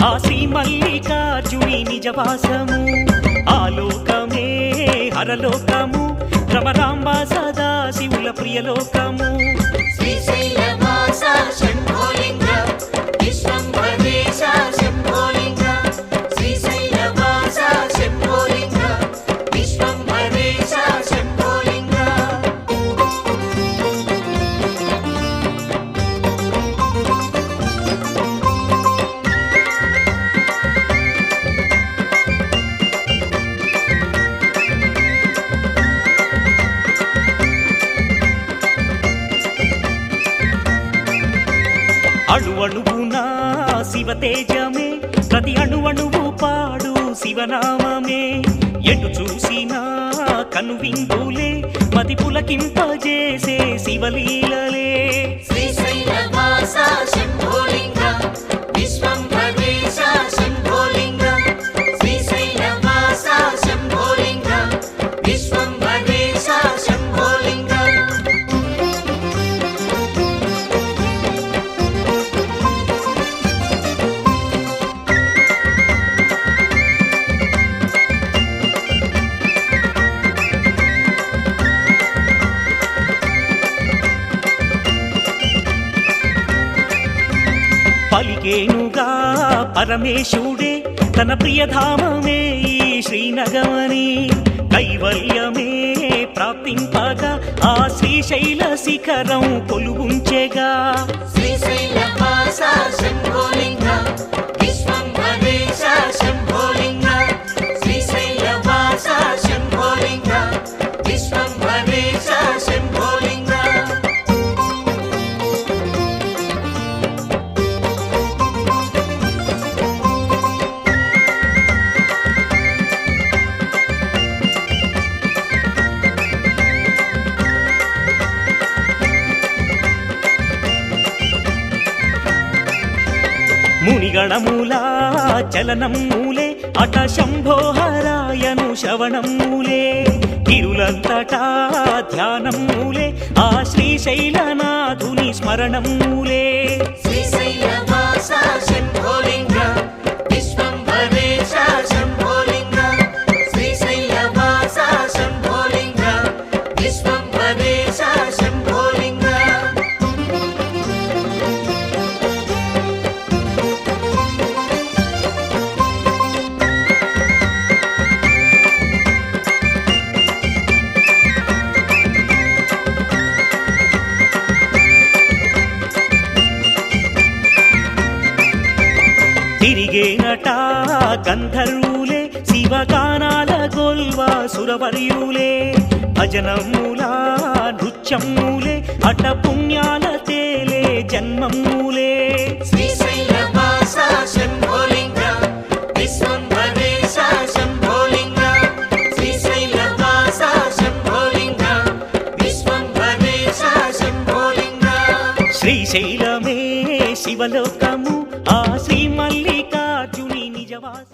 ఆ శ్రీ మల్లికార్జుని నిజవాసము ఆలోకమే హరలోకము రమరాంబ సదా శివుల ప్రియలోకము శ్రీశైలవాస శంభోలింగ విశ్వంభరేశ శంభోలింగ శ్రీశైలవాస శంభోలింగ విశ్వంభరేశ శంభోలింగ అణువణువునా శివ తేజమే ప్రతి అణువణువు పాడు శివనామమే ఎటు చూసినా కనువిందులే మది పులకింపజేసే శివలీలలే శ్రీశైలవాస శంభోలింగ విశ్వంభరేశ శంభోలింగ శ్రీశైలవాస శంభోలింగ విశ్వంభరేశ శంభోలింగ పలికేనుగా పరమేశుడే తన ప్రియధామమే ఈ శ్రీనగమని కైవల్యమే ప్రాప్తింపగా ఆ శ్రీశైల శిఖరం కొలువుంచెగా శ్రీశైలవాస శంభోలింగ విశ్వంభరేశ శంభోలింగ శ్రీశైలవాస శంభోలింగ విశ్వంభరేశ శంభోలింగ మునిగణమూలా చలనం మూలే అట శంభోహరాయను శ్రవణం మూలే తిరులంతటా ధ్యానం మూలే ఆ శ్రీశైలనాథుని స్మరణం మూలే శ్రీశైలవాస శంభోలింగ విశ్వంభరేశ శంభోలింగ శ్రీశైలవాస శంభోలింగ విశ్వంభరేశ శంభోలింగ తిరిగేనట గంధర్వులే శివగానాల గోల్వా సురవర్యులే భజనమూలా నృత్యమూలే అట పుణ్యాల తేలే జన్మమూలే శ్రీశైలవాస శంభోలింగ విశ్వంభరేశ శంభోలింగ శ్రీశైలవాస శంభోలింగ విశ్వంభరేశ శంభోలింగ శ్రీశైలమే శివలోకము ఆ శ్రీ మల్లికార్జుని నిజవాస